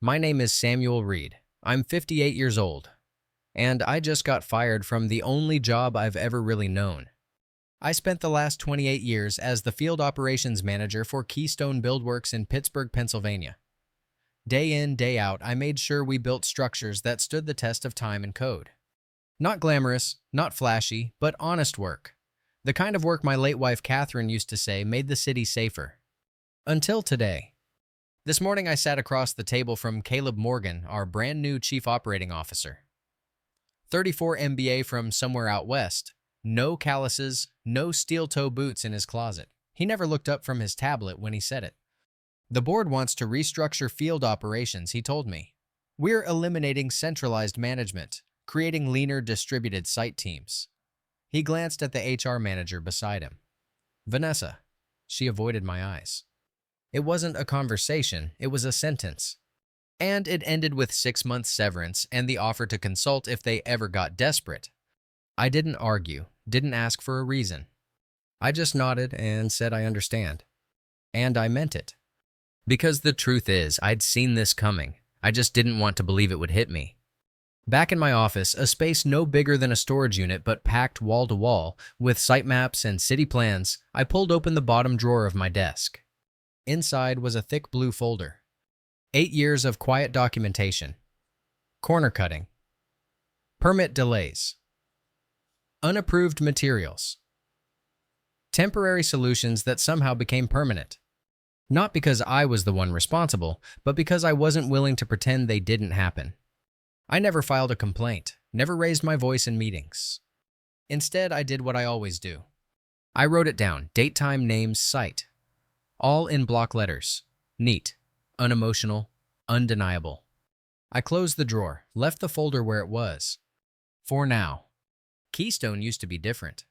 My name is Samuel Reed. I'm 58 years old, and I just got fired from the only job I've ever really known. I spent the last 28 years as the field operations manager for Keystone Buildworks in Pittsburgh, Pennsylvania. Day in, day out, I made sure we built structures that stood the test of time and code. Not glamorous, not flashy, but honest work. The kind of work my late wife Catherine used to say made the city safer. Until today. This morning I sat across the table from Caleb Morgan, our brand new Chief Operating Officer. 34 MBA from somewhere out west. No calluses, no steel-toe boots in his closet. He never looked up from his tablet when he said it. The board wants to restructure field operations, he told me. We're eliminating centralized management, creating leaner distributed site teams. He glanced at the HR manager beside him. Vanessa. She avoided my eyes. It wasn't a conversation, it was a sentence. And it ended with 6 months severance and the offer to consult if they ever got desperate. I didn't argue, didn't ask for a reason. I just nodded and said I understand. And I meant it. Because the truth is, I'd seen this coming. I just didn't want to believe it would hit me. Back in my office, a space no bigger than a storage unit but packed wall to wall, with site maps and city plans, I pulled open the bottom drawer of my desk. Inside was a thick blue folder. 8 years of quiet documentation. Corner cutting. Permit delays. Unapproved materials. Temporary solutions that somehow became permanent. Not because I was the one responsible, but because I wasn't willing to pretend they didn't happen. I never filed a complaint, never raised my voice in meetings. Instead, I did what I always do. I wrote it down, date, time, names, site. All in block letters. Neat, unemotional, undeniable. I closed the drawer, left the folder where it was. For now. Keystone used to be different.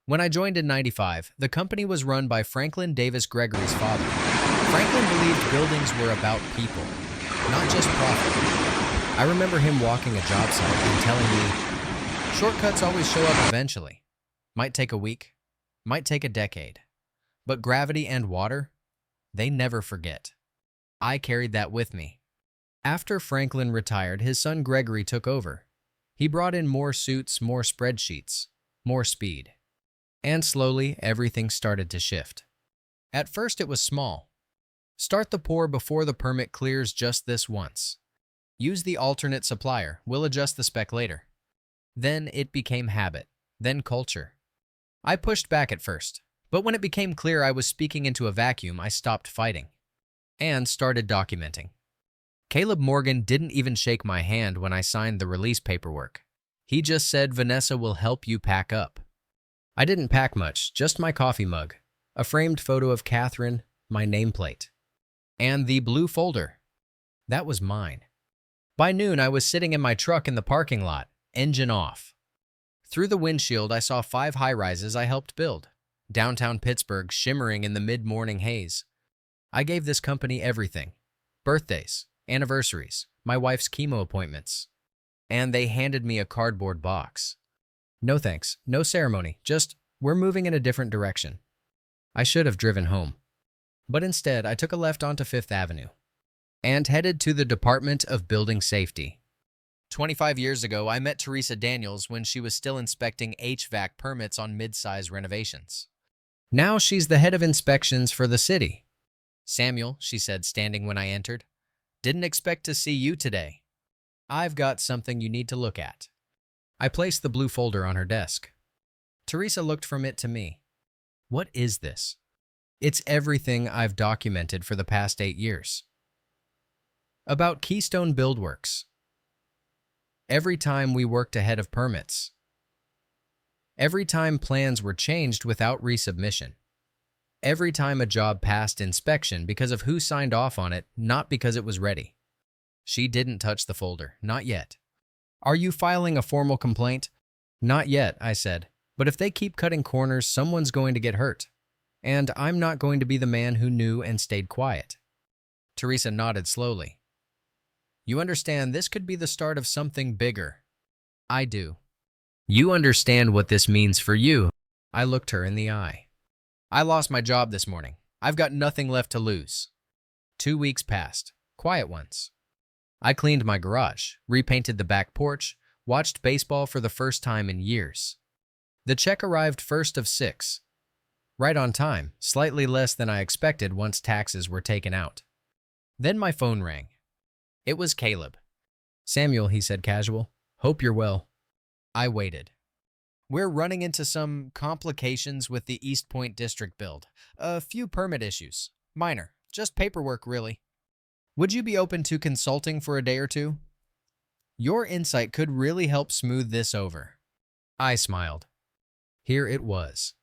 When I joined in '95, the company was run by Franklin Davis Gregory's father. Franklin believed buildings were about people, not just profit. I remember him walking a job site and telling me, shortcuts always show up eventually. Might take a week, might take a decade. But gravity and water, they never forget. I carried that with me. After Franklin retired, his son Gregory took over. He brought in more suits, more spreadsheets, more speed. And slowly, everything started to shift. At first, it was small. Start the pour before the permit clears just this once. Use the alternate supplier, we'll adjust the spec later. Then it became habit, then culture. I pushed back at first, but when it became clear I was speaking into a vacuum, I stopped fighting and started documenting. Caleb Morgan didn't even shake my hand when I signed the release paperwork. He just said, Vanessa will help you pack up. I didn't pack much, just my coffee mug, a framed photo of Catherine, my nameplate, and the blue folder. That was mine. By noon, I was sitting in my truck in the parking lot, engine off. Through the windshield, I saw 5 high-rises I helped build, downtown Pittsburgh shimmering in the mid-morning haze. I gave this company everything. Birthdays, anniversaries, my wife's chemo appointments. And they handed me a cardboard box. No thanks, no ceremony, just, we're moving in a different direction. I should have driven home. But instead, I took a left onto 5th Avenue and headed to the Department of Building Safety. 25 years ago, I met Teresa Daniels when she was still inspecting HVAC permits on mid-size renovations. Now she's the head of inspections for the city. Samuel, she said, standing when I entered, didn't expect to see you today. I've got something you need to look at. I placed the blue folder on her desk. Teresa looked from it to me. What is this? It's everything I've documented for the past 8 years. About Keystone Buildworks. Every time we worked ahead of permits. Every time plans were changed without resubmission. Every time a job passed inspection because of who signed off on it, not because it was ready. She didn't touch the folder, not yet. Are you filing a formal complaint? Not yet, I said. But if they keep cutting corners, someone's going to get hurt. And I'm not going to be the man who knew and stayed quiet. Teresa nodded slowly. You understand this could be the start of something bigger. I do. You understand what this means for you. I looked her in the eye. I lost my job this morning. I've got nothing left to lose. 2 weeks passed. Quiet ones. I cleaned my garage, repainted the back porch, watched baseball for the first time in years. The check arrived first of 6. Right on time, slightly less than I expected once taxes were taken out. Then my phone rang. It was Caleb. "Samuel," he said casual. "Hope you're well." I waited. "We're running into some complications with the East Point district build. A few permit issues. Minor. Just paperwork, really. Would you be open to consulting for a day or two? Your insight could really help smooth this over." I smiled. Here it was.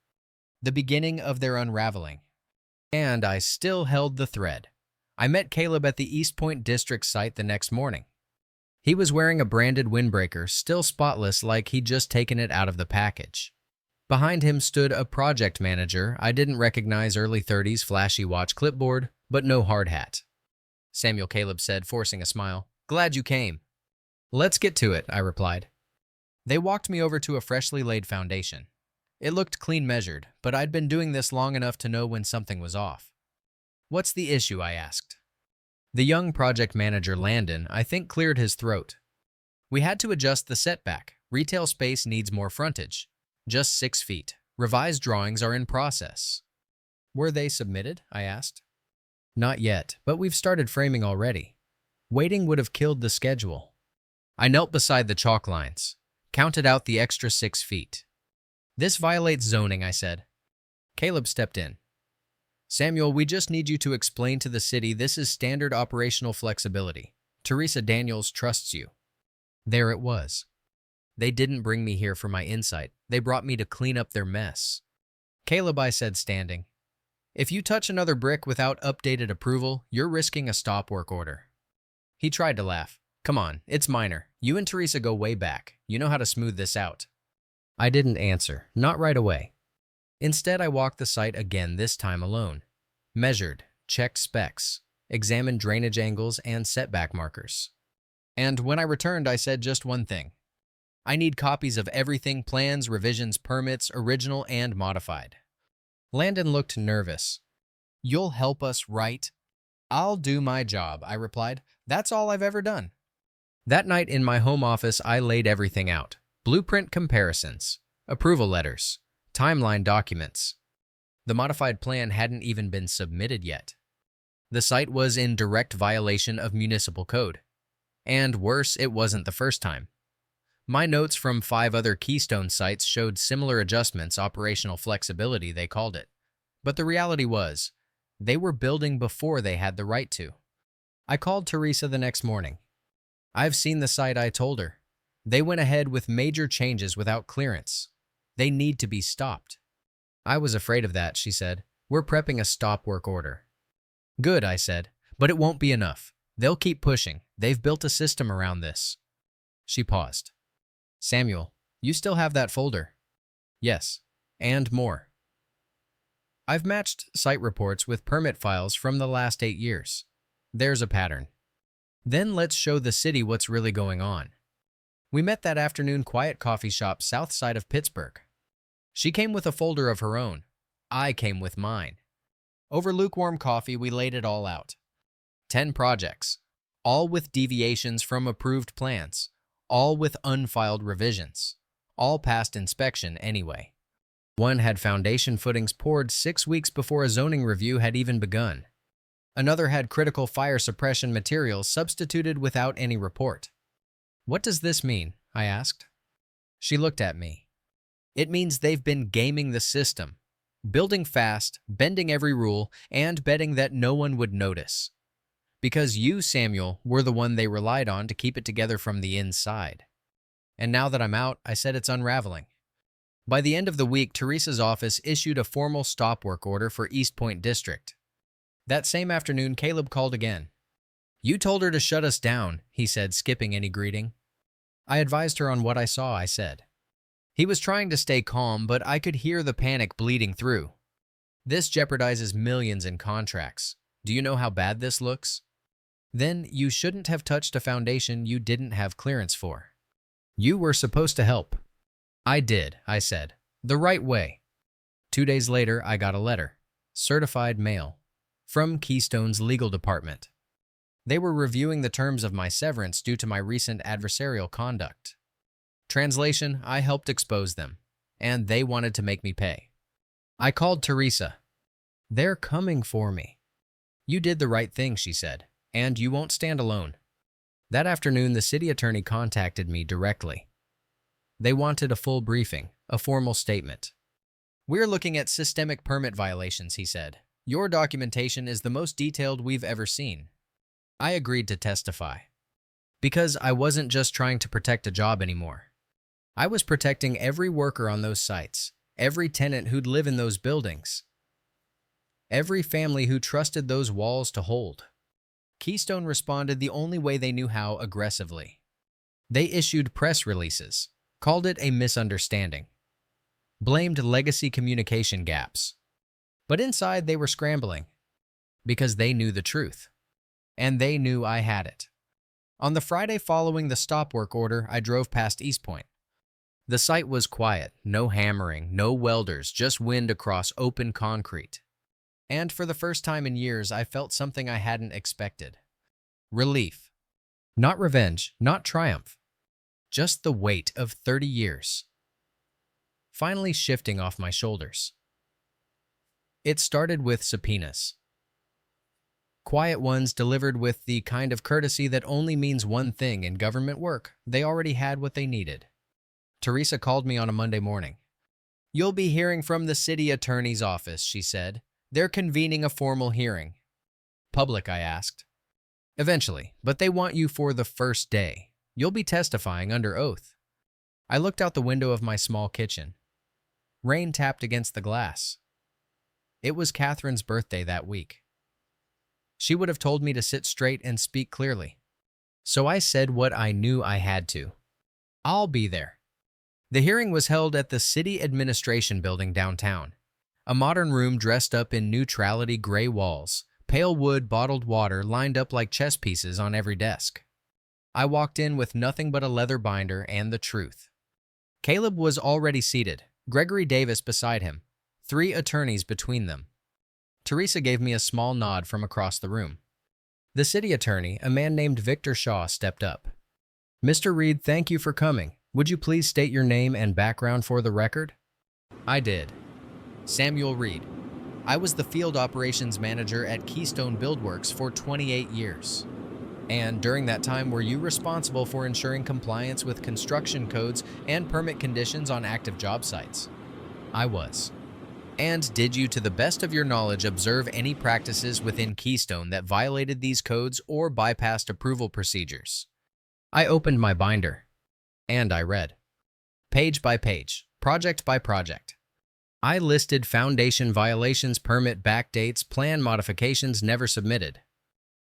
The beginning of their unraveling. And I still held the thread. I met Caleb at the East Point district site the next morning. He was wearing a branded windbreaker, still spotless like he'd just taken it out of the package. Behind him stood a project manager I didn't recognize, early 30s, flashy watch, clipboard, but no hard hat. "Samuel," Caleb said, forcing a smile. "Glad you came." "Let's get to it," I replied. They walked me over to a freshly laid foundation. It looked clean measured, but I'd been doing this long enough to know when something was off. "What's the issue?" I asked. The young project manager, Landon, I think, cleared his throat. "We had to adjust the setback. Retail space needs more frontage. Just 6 feet. Revised drawings are in process." "Were they submitted?" I asked. "Not yet, but we've started framing already. Waiting would have killed the schedule." I knelt beside the chalk lines, counted out the extra 6 feet. "This violates zoning," I said. Caleb stepped in. "Samuel, we just need you to explain to the city this is standard operational flexibility. Teresa Daniels trusts you." There it was. They didn't bring me here for my insight. They brought me to clean up their mess. "Caleb," I said, standing, "if you touch another brick without updated approval, you're risking a stop work order." He tried to laugh. "Come on, it's minor. You and Teresa go way back. You know how to smooth this out." I didn't answer, not right away. Instead, I walked the site again, this time alone. Measured, checked specs, examined drainage angles and setback markers. And when I returned, I said just one thing. "I need copies of everything: plans, revisions, permits, original and modified." Landon looked nervous. "You'll help us, right?" "I'll do my job," I replied. "That's all I've ever done." That night in my home office, I laid everything out. Blueprint comparisons, approval letters, timeline documents. The modified plan hadn't even been submitted yet. The site was in direct violation of municipal code. And worse, it wasn't the first time. My notes from 5 other Keystone sites showed similar adjustments, operational flexibility, they called it. But the reality was, they were building before they had the right to. I called Teresa the next morning. "I've seen the site," I told her. "They went ahead with major changes without clearance. They need to be stopped." "I was afraid of that," she said. "We're prepping a stop work order." "Good," I said, "but it won't be enough. They'll keep pushing. They've built a system around this." She paused. "Samuel, you still have that folder?" "Yes, and more. I've matched site reports with permit files from the last 8 years. There's a pattern. Then let's show the city what's really going on." We met that afternoon, quiet coffee shop south side of Pittsburgh. She came with a folder of her own. I came with mine. Over lukewarm coffee, we laid it all out. 10 projects, all with deviations from approved plans, all with unfiled revisions, all past inspection anyway. One had foundation footings poured 6 weeks before a zoning review had even begun. Another had critical fire suppression materials substituted without any report. "What does this mean?" I asked. She looked at me. "It means they've been gaming the system, building fast, bending every rule, and betting that no one would notice. Because you, Samuel, were the one they relied on to keep it together from the inside. And now that I'm out," I said, "it's unraveling." By the end of the week, Teresa's office issued a formal stop work order for East Point District. That same afternoon, Caleb called again. "You told her to shut us down," he said, skipping any greeting. "I advised her on what I saw," I said. He was trying to stay calm, but I could hear the panic bleeding through. "This jeopardizes millions in contracts. Do you know how bad this looks?" "Then you shouldn't have touched a foundation you didn't have clearance for. You were supposed to help." "I did," I said. "The right way." 2 days later, I got a letter, certified mail, from Keystone's legal department. They were reviewing the terms of my severance due to my recent adversarial conduct. Translation, I helped expose them, and they wanted to make me pay. I called Teresa. They're coming for me. You did the right thing, she said, and you won't stand alone. That afternoon, the city attorney contacted me directly. They wanted a full briefing, a formal statement. We're looking at systemic permit violations, he said. Your documentation is the most detailed we've ever seen. I agreed to testify. Because I wasn't just trying to protect a job anymore. I was protecting every worker on those sites, every tenant who'd live in those buildings, every family who trusted those walls to hold. Keystone responded the only way they knew how, aggressively. They issued press releases, called it a misunderstanding, blamed legacy communication gaps. But inside they were scrambling, because they knew the truth. And they knew I had it. On the Friday following the stop work order, I drove past East Point. The site was quiet, no hammering, no welders, just wind across open concrete. And for the first time in years, I felt something I hadn't expected. Relief. Not revenge, not triumph. Just the weight of 30 years. Finally shifting off my shoulders. It started with subpoenas. Quiet ones delivered with the kind of courtesy that only means one thing in government work. They already had what they needed. Teresa called me on a Monday morning. You'll be hearing from the city attorney's office, she said. They're convening a formal hearing. Public, I asked. Eventually, but they want you for the first day. You'll be testifying under oath. I looked out the window of my small kitchen. Rain tapped against the glass. It was Catherine's birthday that week. She would have told me to sit straight and speak clearly. So I said what I knew I had to. I'll be there. The hearing was held at the City Administration Building downtown. A modern room dressed up in neutrality gray walls, pale wood bottled water lined up like chess pieces on every desk. I walked in with nothing but a leather binder and the truth. Caleb was already seated, Gregory Davis beside him, 3 attorneys between them. Teresa gave me a small nod from across the room. The city attorney, a man named Victor Shaw, stepped up. Mr. Reed, thank you for coming. Would you please state your name and background for the record? I did. Samuel Reed. I was the field operations manager at Keystone Buildworks for 28 years. And during that time, were you responsible for ensuring compliance with construction codes and permit conditions on active job sites? I was. And did you, to the best of your knowledge, observe any practices within Keystone that violated these codes or bypassed approval procedures? I opened my binder, and I read. Page by page, project by project. I listed foundation violations, permit backdates, plan modifications never submitted.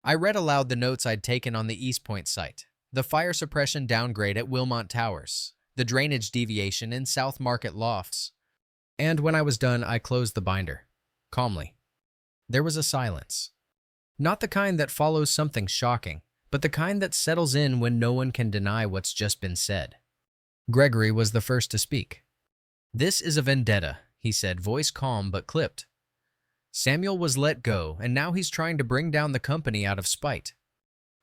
I read aloud the notes I'd taken on the East Point site, the fire suppression downgrade at Wilmont Towers, the drainage deviation in South Market Lofts. And when I was done, I closed the binder, calmly. There was a silence. Not the kind that follows something shocking, but the kind that settles in when no one can deny what's just been said. Gregory was the first to speak. This is a vendetta, he said, voice calm but clipped. Samuel was let go, and now he's trying to bring down the company out of spite.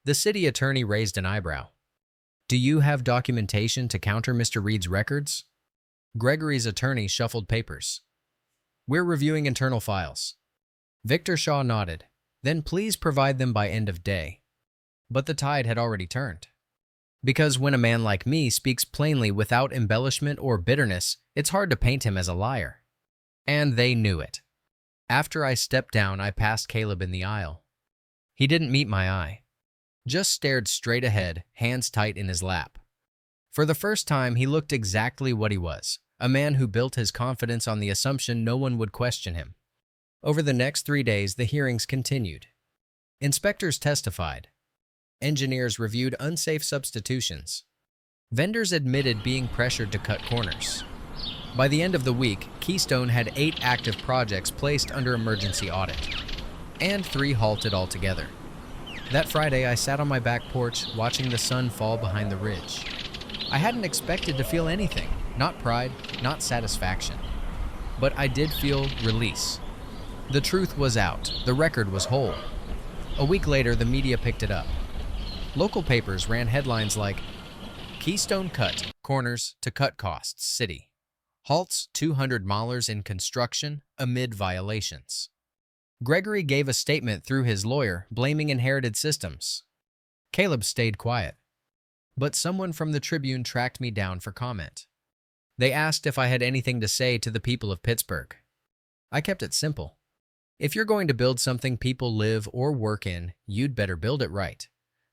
The city attorney raised an eyebrow. Do you have documentation to counter Mr. Reed's records? Gregory's attorney shuffled papers. We're reviewing internal files. Victor Shaw nodded. Then please provide them by end of day. But the tide had already turned. Because when a man like me speaks plainly without embellishment or bitterness, it's hard to paint him as a liar. And they knew it. After I stepped down, I passed Caleb in the aisle. He didn't meet my eye. Just stared straight ahead, hands tight in his lap. For the first time, he looked exactly what he was, a man who built his confidence on the assumption no one would question him. Over the next 3 days, the hearings continued. Inspectors testified. Engineers reviewed unsafe substitutions. Vendors admitted being pressured to cut corners. By the end of the week, Keystone had 8 active projects placed under emergency audit, and 3 halted altogether. That Friday, I sat on my back porch, watching the sun fall behind the ridge. I hadn't expected to feel anything, not pride, not satisfaction. But I did feel release. The truth was out, the record was whole. A week later, the media picked it up. Local papers ran headlines like, Keystone cut, corners to cut costs, city. Halts 200 milers in construction amid violations. Gregory gave a statement through his lawyer blaming inherited systems. Caleb stayed quiet. But someone from the Tribune tracked me down for comment. They asked if I had anything to say to the people of Pittsburgh. I kept it simple. If you're going to build something people live or work in, you'd better build it right.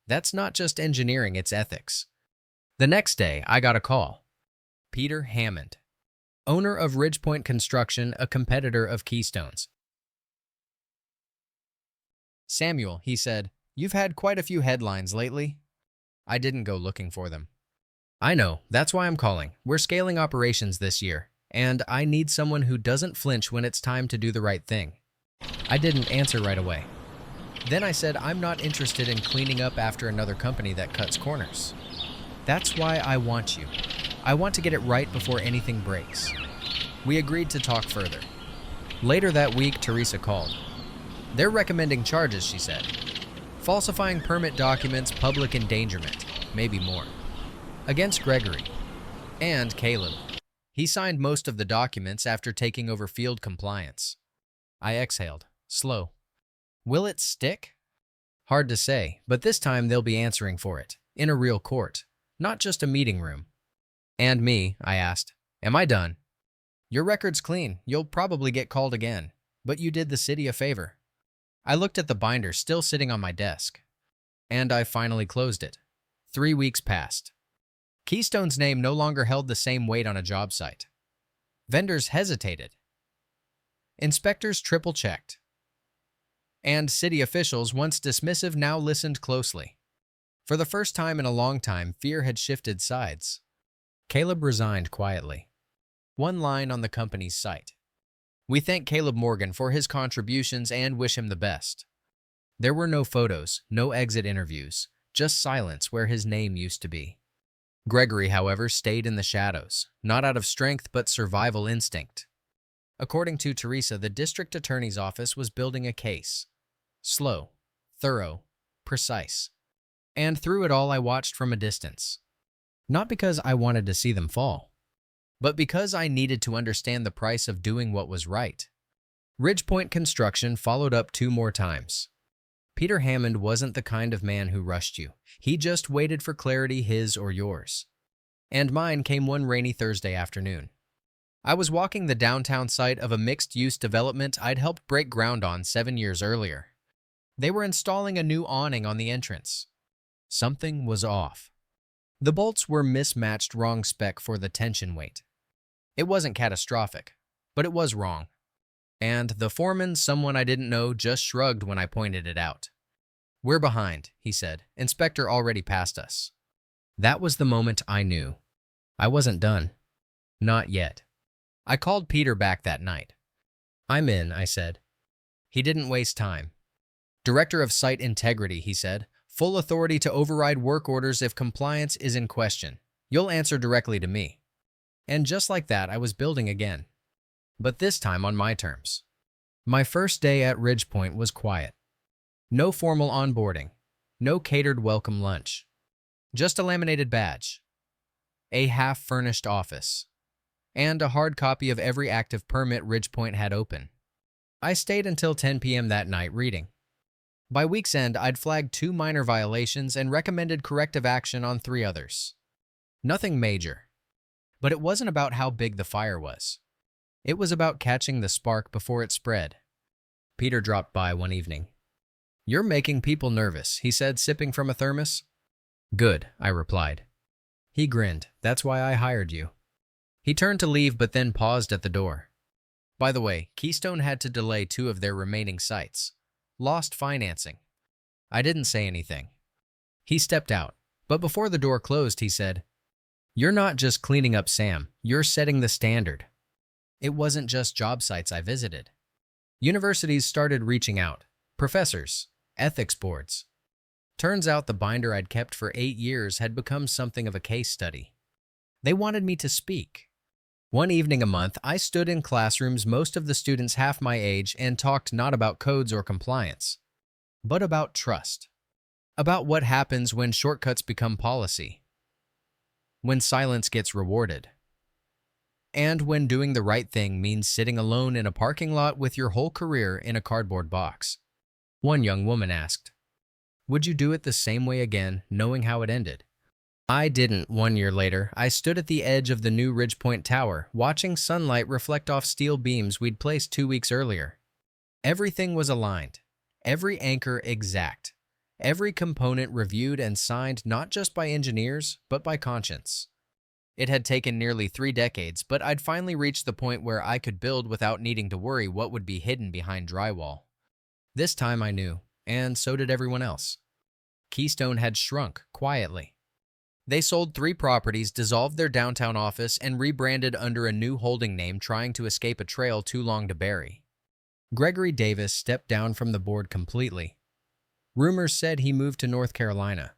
That's not just engineering, it's ethics. The next day, I got a call. Peter Hammond, owner of Ridgepoint Construction, a competitor of Keystone's. Samuel, he said, you've had quite a few headlines lately. I didn't go looking for them. I know, that's why I'm calling. We're scaling operations this year, and I need someone who doesn't flinch when it's time to do the right thing. I didn't answer right away. Then I said I'm not interested in cleaning up after another company that cuts corners. That's why I want you. I want to get it right before anything breaks. We agreed to talk further. Later that week, Teresa called. They're recommending charges, she said. Falsifying permit documents, public endangerment, maybe more. Against Gregory. And Caleb. He signed most of the documents after taking over field compliance. I exhaled, slow. Will it stick? Hard to say, but this time they'll be answering for it, in a real court, not just a meeting room. And me, I asked, am I done? Your record's clean, you'll probably get called again, but you did the city a favor. I looked at the binder still sitting on my desk, and I finally closed it. 3 weeks passed. Keystone's name no longer held the same weight on a job site. Vendors hesitated. Inspectors triple-checked. And city officials, once dismissive, now listened closely. For the first time in a long time, fear had shifted sides. Caleb resigned quietly. One line on the company's site. We thank Caleb Morgan for his contributions and wish him the best. There were no photos, no exit interviews, just silence where his name used to be. Gregory, however, stayed in the shadows, not out of strength but survival instinct. According to Teresa, the district attorney's office was building a case. Slow, thorough, precise. And through it all, I watched from a distance. Not because I wanted to see them fall, but because I needed to understand the price of doing what was right. Ridgepoint Construction followed up 2 more times. Peter Hammond wasn't the kind of man who rushed you. He just waited for clarity, his or yours. And mine came one rainy Thursday afternoon. I was walking the downtown site of a mixed-use development I'd helped break ground on 7 years earlier. They were installing a new awning on the entrance. Something was off. The bolts were mismatched, wrong spec for the tension weight. It wasn't catastrophic, but it was wrong. And the foreman, someone I didn't know, just shrugged when I pointed it out. We're behind, he said. Inspector already passed us. That was the moment I knew. I wasn't done. Not yet. I called Peter back that night. I'm in, I said. He didn't waste time. Director of Site Integrity, he said. Full authority to override work orders if compliance is in question. You'll answer directly to me. And just like that, I was building again. But this time on my terms. My first day at Ridgepoint was quiet. No formal onboarding. No catered welcome lunch. Just a laminated badge. A half-furnished office. And a hard copy of every active permit Ridgepoint had open. I stayed until 10 p.m. that night reading. By week's end, I'd flagged 2 minor violations and recommended corrective action on 3 others. Nothing major. But it wasn't about how big the fire was. It was about catching the spark before it spread. Peter dropped by one evening. You're making people nervous, he said, sipping from a thermos. Good, I replied. He grinned. That's why I hired you. He turned to leave but then paused at the door. By the way, Keystone had to delay 2 of their remaining sites. Lost financing. I didn't say anything. He stepped out, but before the door closed, he said, You're not just cleaning up Sam, you're setting the standard. It wasn't just job sites I visited. Universities started reaching out. Professors, ethics boards. Turns out the binder I'd kept for 8 years had become something of a case study. They wanted me to speak. One evening a month, I stood in classrooms, most of the students half my age, and talked not about codes or compliance, but about trust. About what happens when shortcuts become policy, when silence gets rewarded, and when doing the right thing means sitting alone in a parking lot with your whole career in a cardboard box. One young woman asked, "Would you do it the same way again, knowing how it ended?" I didn't. 1 year later, I stood at the edge of the new Ridgepoint Tower, watching sunlight reflect off steel beams we'd placed 2 weeks earlier. Everything was aligned, every anchor exact, every component reviewed and signed not just by engineers, but by conscience. It had taken nearly 3 decades, but I'd finally reached the point where I could build without needing to worry what would be hidden behind drywall. This time I knew, and so did everyone else. Keystone had shrunk quietly. They sold 3 properties, dissolved their downtown office, and rebranded under a new holding name, trying to escape a trail too long to bury. Gregory Davis stepped down from the board completely. Rumors said he moved to North Carolina.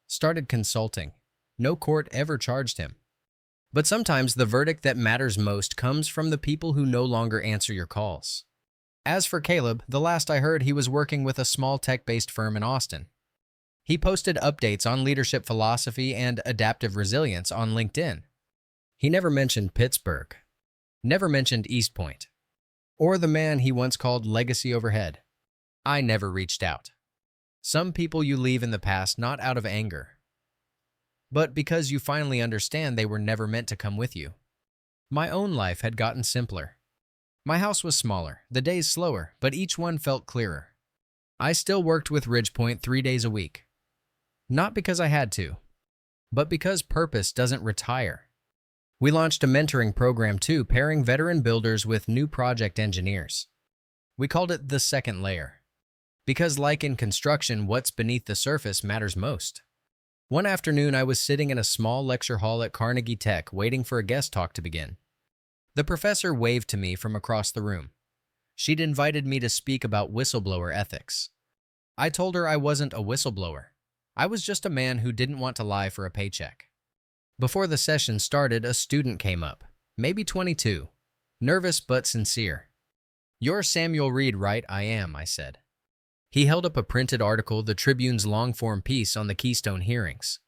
Started consulting. No court ever charged him. But sometimes the verdict that matters most comes from the people who no longer answer your calls. As for Caleb, the last I heard, he was working with a small tech-based firm in Austin. He posted updates on leadership philosophy and adaptive resilience on LinkedIn. He never mentioned Pittsburgh, never mentioned East Point, or the man he once called legacy overhead. I never reached out. Some people you leave in the past not out of anger, but because you finally understand they were never meant to come with you. My own life had gotten simpler. My house was smaller, the days slower, but each one felt clearer. I still worked with Ridgepoint 3 days a week. Not because I had to, but because purpose doesn't retire. We launched a mentoring program too, pairing veteran builders with new project engineers. We called it the second layer, because like in construction, what's beneath the surface matters most. One afternoon, I was sitting in a small lecture hall at Carnegie Tech, waiting for a guest talk to begin. The professor waved to me from across the room. She'd invited me to speak about whistleblower ethics. I told her I wasn't a whistleblower. I was just a man who didn't want to lie for a paycheck. Before the session started, a student came up, maybe 22, nervous but sincere. "You're Samuel Reed, right?" "I am," I said. He held up a printed article, the Tribune's long-form piece on the Keystone hearings.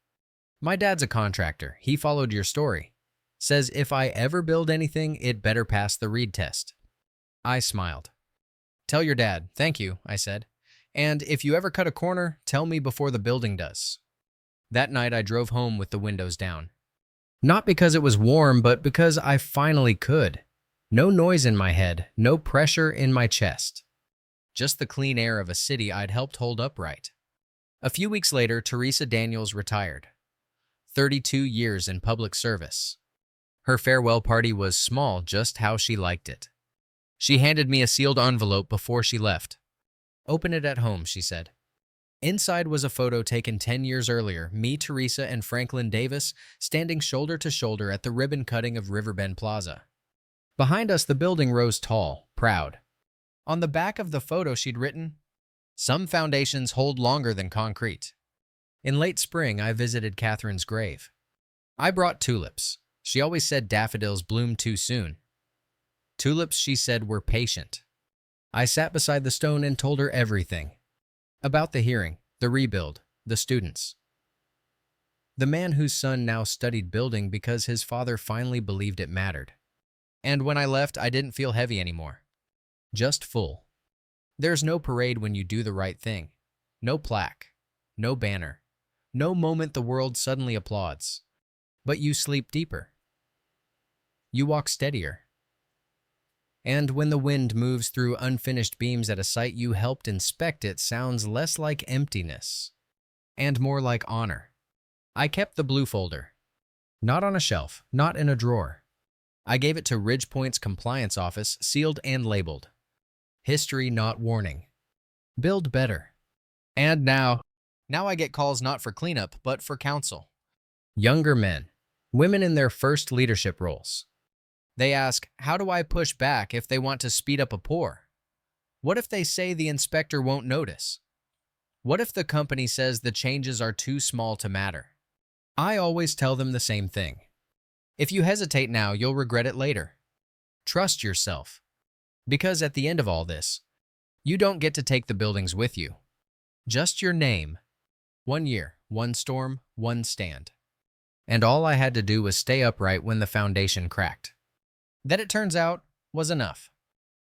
"My dad's a contractor. He followed your story. Says if I ever build anything, it better pass the Reed test." I smiled. "Tell your dad." "Thank you," I said. "And if you ever cut a corner, tell me before the building does." That night, I drove home with the windows down. Not because it was warm, but because I finally could. No noise in my head, no pressure in my chest. Just the clean air of a city I'd helped hold upright. A few weeks later, Teresa Daniels retired. 32 years in public service. Her farewell party was small, just how she liked it. She handed me a sealed envelope before she left. "Open it at home," she said. Inside was a photo taken 10 years earlier, me, Teresa, and Franklin Davis standing shoulder to shoulder at the ribbon cutting of Riverbend Plaza. Behind us, the building rose tall, proud. On the back of the photo, she'd written, "Some foundations hold longer than concrete." In late spring, I visited Catherine's grave. I brought tulips. She always said daffodils bloomed too soon. Tulips, she said, were patient. I sat beside the stone and told her everything. About the hearing, the rebuild, the students. The man whose son now studied building because his father finally believed it mattered. And when I left, I didn't feel heavy anymore. Just full. There's no parade when you do the right thing. No plaque. No banner. No moment the world suddenly applauds. But you sleep deeper. You walk steadier. And when the wind moves through unfinished beams at a site you helped inspect, it sounds less like emptiness and more like honor. I kept the blue folder. Not on a shelf, not in a drawer. I gave it to Ridgepoint's compliance office, sealed and labeled. History, not warning. Build better. And now I get calls not for cleanup, but for counsel. Younger men, women in their first leadership roles. They ask, how do I push back if they want to speed up a pour? What if they say the inspector won't notice? What if the company says the changes are too small to matter? I always tell them the same thing. If you hesitate now, you'll regret it later. Trust yourself. Because at the end of all this, you don't get to take the buildings with you. Just your name. 1 year, one storm, one stand. And all I had to do was stay upright when the foundation cracked. That, it turns out, was enough.